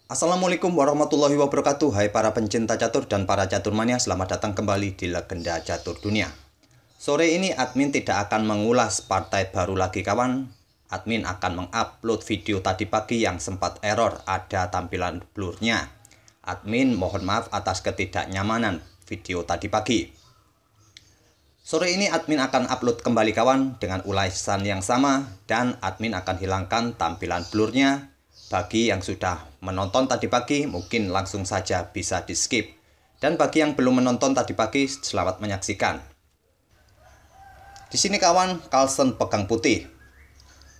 Assalamualaikum warahmatullahi wabarakatuh. Hai para pencinta catur dan para caturmania, selamat datang kembali di Legenda Catur Dunia. Sore ini admin tidak akan mengulas partai baru lagi kawan. Admin akan mengupload video tadi pagi yang sempat error, ada tampilan blurnya. Admin mohon maaf atas ketidaknyamanan video tadi pagi. Sore ini admin akan upload kembali kawan dengan ulasan yang sama, dan admin akan hilangkan tampilan blurnya. Bagi yang sudah menonton tadi pagi, mungkin langsung saja bisa di skip. Dan bagi yang belum menonton tadi pagi, selamat menyaksikan. Di sini kawan, Carlsen pegang putih.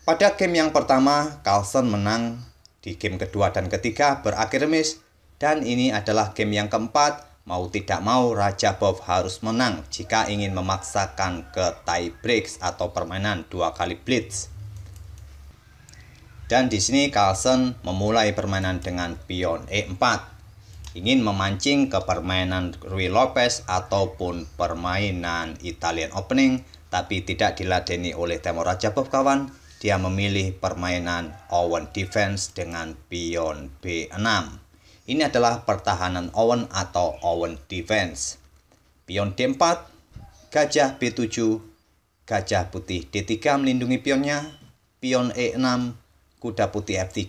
Pada game yang pertama, Carlsen menang. Di game kedua dan ketiga berakhir remis. Dan ini adalah game yang keempat. Mau tidak mau, Rajabov harus menang jika ingin memaksakan ke tie breaks atau permainan 2 kali blitz. Dan di sini Carlsen memulai permainan dengan pion E4. Ingin memancing ke permainan Ruy Lopez ataupun permainan Italian Opening, tapi tidak diladeni oleh Temur Rajabov kawan. Dia memilih permainan Owen Defense dengan pion B6. Ini adalah pertahanan Owen atau Owen Defense. Pion D4, gajah B7, gajah putih D3 melindungi pionnya, pion E6, kuda putih F3,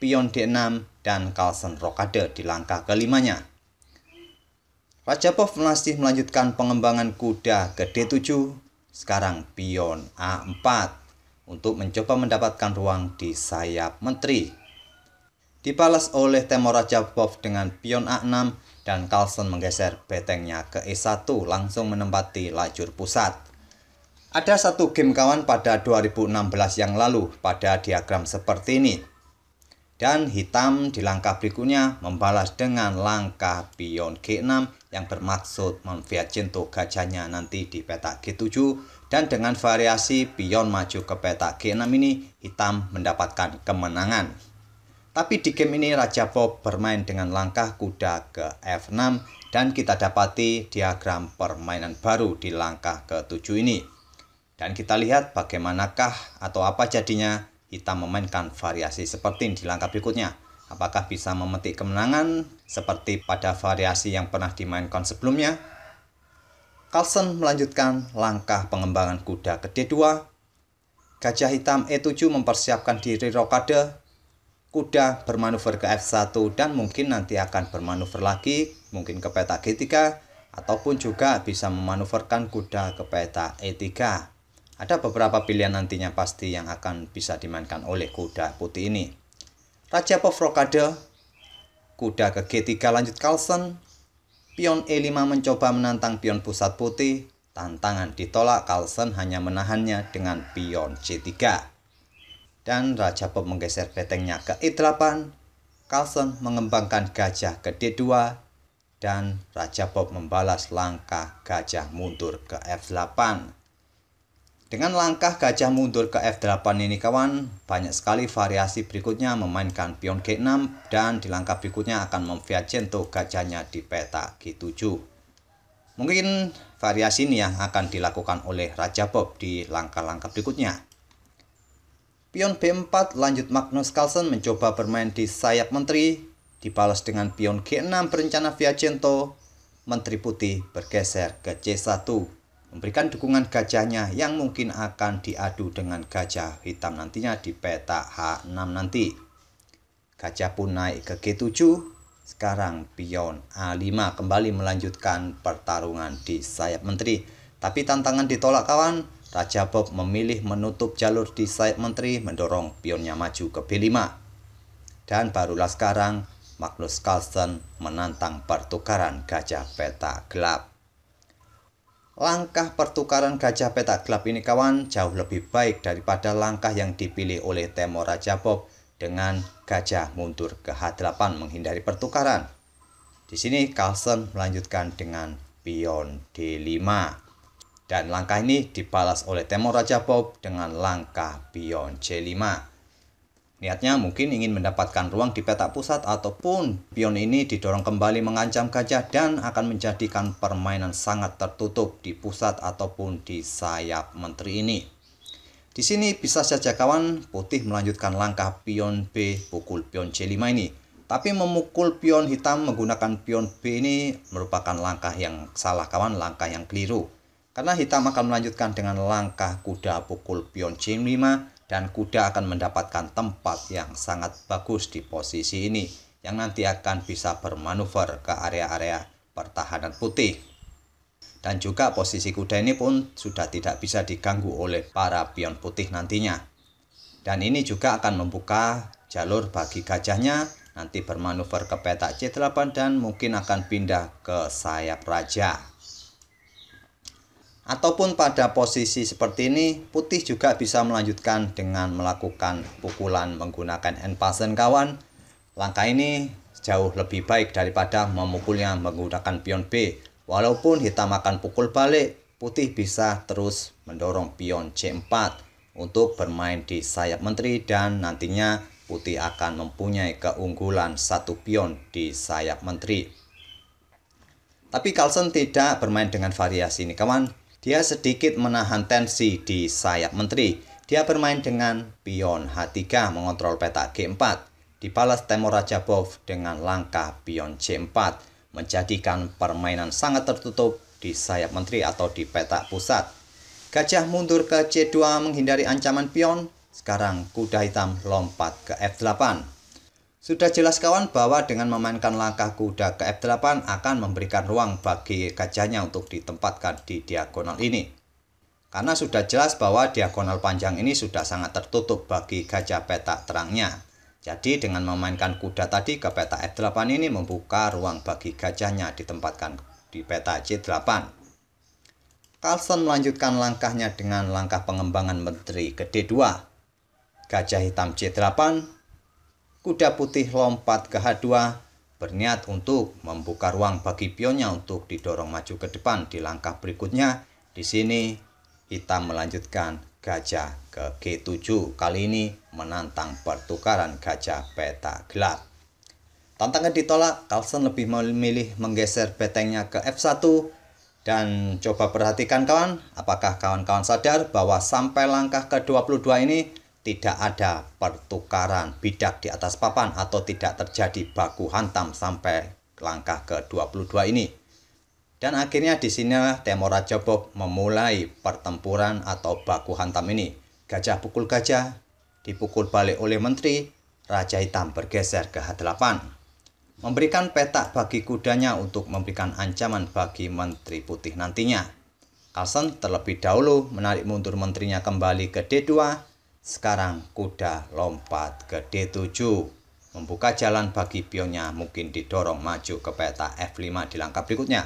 pion D6, dan Carlsen rokade di langkah kelimanya. Rajabov masih melanjutkan pengembangan kuda ke D7, sekarang pion A4, untuk mencoba mendapatkan ruang di sayap menteri. Dibalas oleh Temur Rajabov dengan pion A6, dan Carlsen menggeser betengnya ke E1, langsung menempati lajur pusat. Ada satu game kawan pada 2016 yang lalu pada diagram seperti ini. Dan hitam di langkah berikutnya membalas dengan langkah pion G6 yang bermaksud memviacento gajahnya nanti di petak G7. Dan dengan variasi pion maju ke petak G6 ini, hitam mendapatkan kemenangan. Tapi di game ini Rajabov bermain dengan langkah kuda ke F6, dan kita dapati diagram permainan baru di langkah ke-7 ini. Dan kita lihat bagaimanakah atau apa jadinya hitam memainkan variasi seperti ini di langkah berikutnya. Apakah bisa memetik kemenangan seperti pada variasi yang pernah dimainkan sebelumnya? Carlsen melanjutkan langkah pengembangan kuda ke D2. Gajah hitam E7 mempersiapkan diri rokade. Kuda bermanuver ke F1 dan mungkin nanti akan bermanuver lagi, mungkin ke petak G3, ataupun juga bisa memanuverkan kuda ke petak E3. Ada beberapa pilihan nantinya pasti yang akan bisa dimainkan oleh kuda putih ini. Rajabov rokade, kuda ke G3 lanjut Carlsen, pion E5 mencoba menantang pion pusat putih, tantangan ditolak, Carlsen hanya menahannya dengan pion C3. Dan Rajabov menggeser betengnya ke E8, Carlsen mengembangkan gajah ke D2, dan Rajabov membalas langkah gajah mundur ke F8. Dengan langkah gajah mundur ke F8 ini kawan, banyak sekali variasi berikutnya memainkan pion G6, dan di langkah berikutnya akan memviacento gajahnya di petak G7. Mungkin variasi ini yang akan dilakukan oleh Rajabov di langkah-langkah berikutnya. Pion B4 lanjut Magnus Carlsen mencoba bermain di sayap menteri, dibalas dengan pion G6 berencana viacento. Menteri putih bergeser ke C1, memberikan dukungan gajahnya yang mungkin akan diadu dengan gajah hitam nantinya di peta H6 nanti. Gajah pun naik ke G7, sekarang pion A5 kembali melanjutkan pertarungan di sayap menteri. Tapi tantangan ditolak kawan, Rajabov memilih menutup jalur di sayap menteri, mendorong pionnya maju ke B5. Dan barulah sekarang Magnus Carlsen menantang pertukaran gajah petak gelap. Langkah pertukaran gajah petak gelap ini kawan jauh lebih baik daripada langkah yang dipilih oleh Temur Rajabov dengan gajah mundur ke H8 menghindari pertukaran. Di sini Carlsen melanjutkan dengan pion D5. Dan langkah ini dibalas oleh Temur Rajabov dengan langkah pion C5. Niatnya mungkin ingin mendapatkan ruang di petak pusat, ataupun pion ini didorong kembali mengancam gajah dan akan menjadikan permainan sangat tertutup di pusat ataupun di sayap menteri ini. Di sini bisa saja kawan putih melanjutkan langkah pion B pukul pion C5 ini. Tapi memukul pion hitam menggunakan pion B ini merupakan langkah yang salah kawan, langkah yang keliru. Karena hitam akan melanjutkan dengan langkah kuda pukul pion C5 dan kuda akan mendapatkan tempat yang sangat bagus di posisi ini yang nanti akan bisa bermanuver ke area-area pertahanan putih. Dan juga posisi kuda ini pun sudah tidak bisa diganggu oleh para pion putih nantinya. Dan ini juga akan membuka jalur bagi gajahnya nanti bermanuver ke petak C8 dan mungkin akan pindah ke sayap raja. Ataupun pada posisi seperti ini, putih juga bisa melanjutkan dengan melakukan pukulan menggunakan end pasen kawan. Langkah ini jauh lebih baik daripada memukulnya menggunakan pion B. Walaupun hitam akan pukul balik, putih bisa terus mendorong pion C4 untuk bermain di sayap menteri dan nantinya putih akan mempunyai keunggulan satu pion di sayap menteri. Tapi Carlsen tidak bermain dengan variasi ini kawan. Dia sedikit menahan tensi di sayap menteri. Dia bermain dengan pion H3 mengontrol petak G4. Dibalas Temur Rajabov dengan langkah pion C4. Menjadikan permainan sangat tertutup di sayap menteri atau di petak pusat. Gajah mundur ke C2 menghindari ancaman pion. Sekarang kuda hitam lompat ke F8. Sudah jelas kawan bahwa dengan memainkan langkah kuda ke F8 akan memberikan ruang bagi gajahnya untuk ditempatkan di diagonal ini. Karena sudah jelas bahwa diagonal panjang ini sudah sangat tertutup bagi gajah petak terangnya. Jadi dengan memainkan kuda tadi ke petak F8 ini membuka ruang bagi gajahnya ditempatkan di petak C8. Carlsen melanjutkan langkahnya dengan langkah pengembangan menteri ke D2. Gajah hitam C8, kuda putih lompat ke H2, berniat untuk membuka ruang bagi pionnya untuk didorong maju ke depan di langkah berikutnya. Di sini hitam melanjutkan gajah ke G7, kali ini menantang pertukaran gajah petak gelap. Tantangan ditolak, Carlsen lebih memilih menggeser betengnya ke F1 dan coba perhatikan kawan, apakah kawan-kawan sadar bahwa sampai langkah ke-22 ini tidak ada pertukaran bidak di atas papan atau tidak terjadi baku hantam sampai langkah ke-22 ini. Dan akhirnya di sini Temur Rajabov memulai pertempuran atau baku hantam ini. Gajah pukul gajah, dipukul balik oleh menteri, Raja Hitam bergeser ke H8. Memberikan petak bagi kudanya untuk memberikan ancaman bagi menteri putih nantinya. Carlsen terlebih dahulu menarik mundur menterinya kembali ke D2. Sekarang kuda lompat ke D7, membuka jalan bagi pionnya mungkin didorong maju ke petak F5 di langkah berikutnya.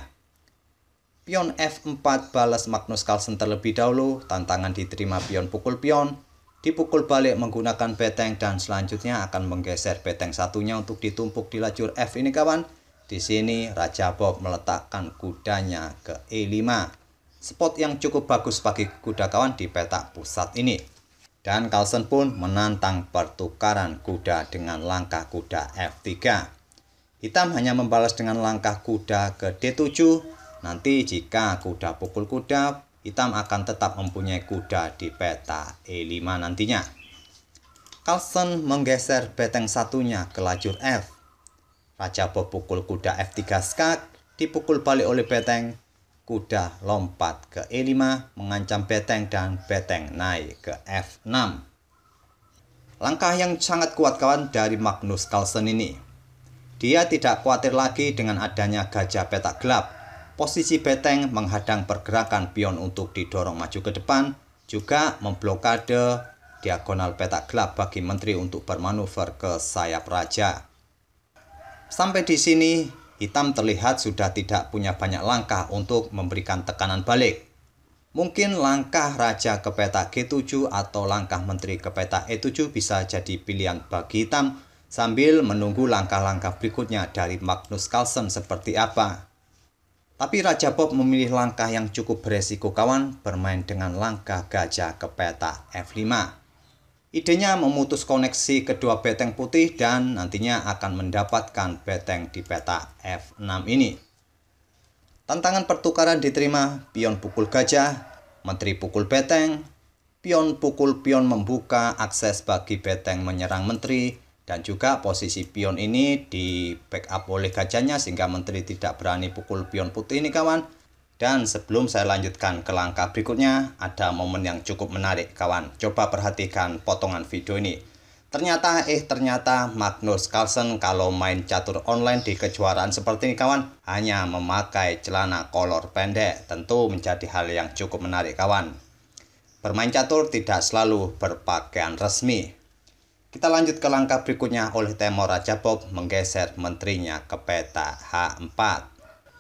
Pion F4 balas Magnus Carlsen terlebih dahulu, tantangan diterima pion pukul pion, dipukul balik menggunakan beteng dan selanjutnya akan menggeser beteng satunya untuk ditumpuk di lajur F ini kawan. Di sini Rajabov meletakkan kudanya ke E5, spot yang cukup bagus bagi kuda kawan di petak pusat ini. Dan Carlsen pun menantang pertukaran kuda dengan langkah kuda F3. Hitam hanya membalas dengan langkah kuda ke D7. Nanti jika kuda pukul kuda, hitam akan tetap mempunyai kuda di peta E5 nantinya. Carlsen menggeser beteng satunya ke lajur F. Rajabov pukul kuda F3 skak, dipukul balik oleh beteng. Kuda lompat ke E5 mengancam beteng dan beteng naik ke F6. Langkah yang sangat kuat kawan dari Magnus Carlsen ini. Dia tidak khawatir lagi dengan adanya gajah petak gelap. Posisi beteng menghadang pergerakan pion untuk didorong maju ke depan, juga memblokade diagonal petak gelap bagi menteri untuk bermanuver ke sayap raja. Sampai di sini hitam terlihat sudah tidak punya banyak langkah untuk memberikan tekanan balik. Mungkin langkah raja ke petak G7 atau langkah menteri ke petak E7 bisa jadi pilihan bagi hitam sambil menunggu langkah-langkah berikutnya dari Magnus Carlsen seperti apa. Tapi Rajabov memilih langkah yang cukup beresiko kawan, bermain dengan langkah gajah ke petak F5. Idenya memutus koneksi kedua beteng putih dan nantinya akan mendapatkan beteng di petak F6 ini. Tantangan pertukaran diterima, pion pukul gajah, menteri pukul beteng, pion pukul pion membuka akses bagi beteng menyerang menteri, Dan juga posisi pion ini di backup oleh gajahnya sehingga menteri tidak berani pukul pion putih ini kawan. Dan sebelum saya lanjutkan ke langkah berikutnya, ada momen yang cukup menarik kawan. Coba perhatikan potongan video ini. Ternyata Magnus Carlsen kalau main catur online di kejuaraan seperti ini kawan, hanya memakai celana kolor pendek. Tentu menjadi hal yang cukup menarik kawan. Bermain catur tidak selalu berpakaian resmi. Kita lanjut ke langkah berikutnya. Oleh Temur Rajabov menggeser menterinya ke peta H4.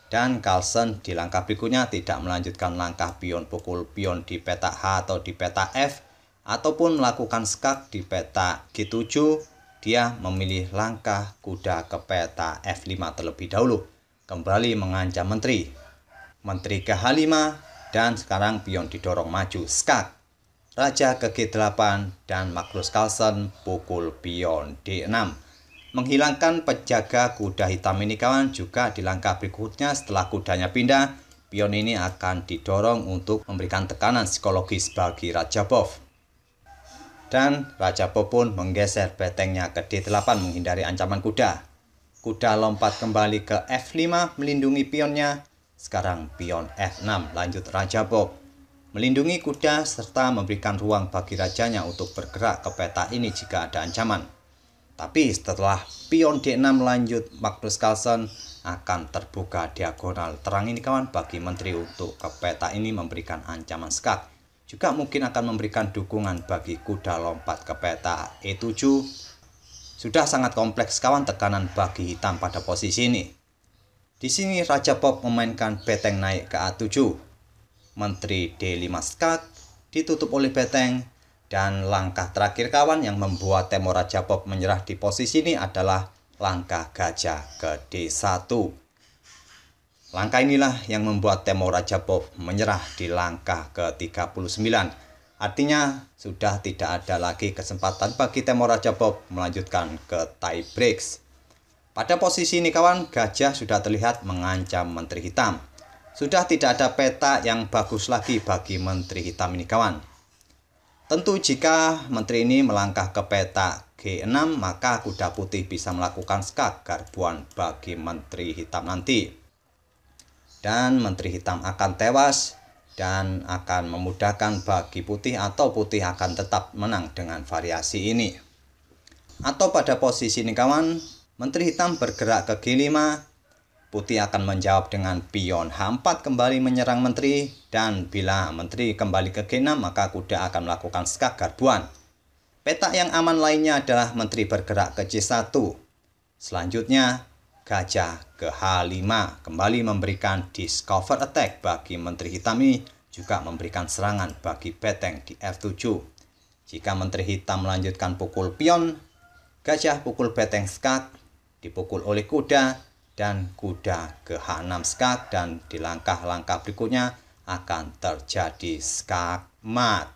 Dan Carlsen di langkah berikutnya tidak melanjutkan langkah pion pukul pion di peta H atau di peta F, ataupun melakukan skak di peta G7. Dia memilih langkah kuda ke peta F5 terlebih dahulu, kembali mengancam menteri ke H5, dan sekarang pion didorong maju skak. Raja ke G8 dan Magnus Carlsen pukul pion D6. Menghilangkan penjaga kuda hitam ini kawan. Juga di langkah berikutnya setelah kudanya pindah, pion ini akan didorong untuk memberikan tekanan psikologis bagi Rajabov. Dan Rajabov pun menggeser betengnya ke D8 menghindari ancaman kuda. Kuda lompat kembali ke F5 melindungi pionnya. Sekarang pion F6 lanjut Rajabov melindungi kuda serta memberikan ruang bagi rajanya untuk bergerak ke peta ini jika ada ancaman. Tapi setelah pion D6 lanjut Magnus Carlsen, akan terbuka diagonal terang ini kawan bagi menteri untuk ke peta ini memberikan ancaman skak. Juga mungkin akan memberikan dukungan bagi kuda lompat ke peta E7. Sudah sangat kompleks kawan tekanan bagi hitam pada posisi ini. Di sini Rajabov memainkan beteng naik ke A7. Menteri D5 skak ditutup oleh beteng, dan langkah terakhir kawan yang membuat Temur Rajabov menyerah di posisi ini adalah langkah gajah ke D1. Langkah inilah yang membuat Temur Rajabov menyerah di langkah ke-39. Artinya sudah tidak ada lagi kesempatan bagi Temur Rajabov melanjutkan ke tie breaks. Pada posisi ini kawan, gajah sudah terlihat mengancam menteri hitam. Sudah tidak ada peta yang bagus lagi bagi menteri hitam ini kawan. Tentu jika menteri ini melangkah ke peta G6, maka kuda putih bisa melakukan skak garbuan bagi menteri hitam nanti. Dan menteri hitam akan tewas dan akan memudahkan bagi putih, atau putih akan tetap menang dengan variasi ini. Atau pada posisi ini kawan, menteri hitam bergerak ke G5. Putih akan menjawab dengan pion H4 kembali menyerang menteri, dan bila menteri kembali ke G6 maka kuda akan melakukan skak garbuan. Peta yang aman lainnya adalah menteri bergerak ke C1. Selanjutnya gajah ke H5 kembali memberikan discover attack bagi menteri hitam ini, juga memberikan serangan bagi beteng di F7. Jika menteri hitam melanjutkan pukul pion, gajah pukul beteng skak, dipukul oleh kuda, dan kuda ke H6 skak, dan di langkah-langkah berikutnya akan terjadi skak mat.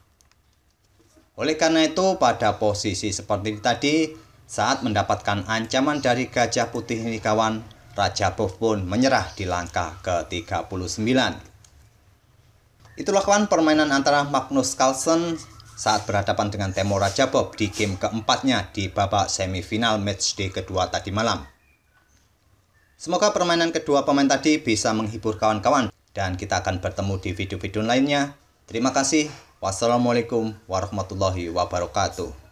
Oleh karena itu pada posisi seperti ini tadi, saat mendapatkan ancaman dari gajah putih ini kawan, Rajabov pun menyerah di langkah ke-39. Itulah kawan permainan antara Magnus Carlsen saat berhadapan dengan Temur Rajabov di game keempatnya di babak semifinal matchday kedua tadi malam. Semoga permainan kedua pemain tadi bisa menghibur kawan-kawan, dan kita akan bertemu di video-video lainnya. Terima kasih. Wassalamualaikum warahmatullahi wabarakatuh.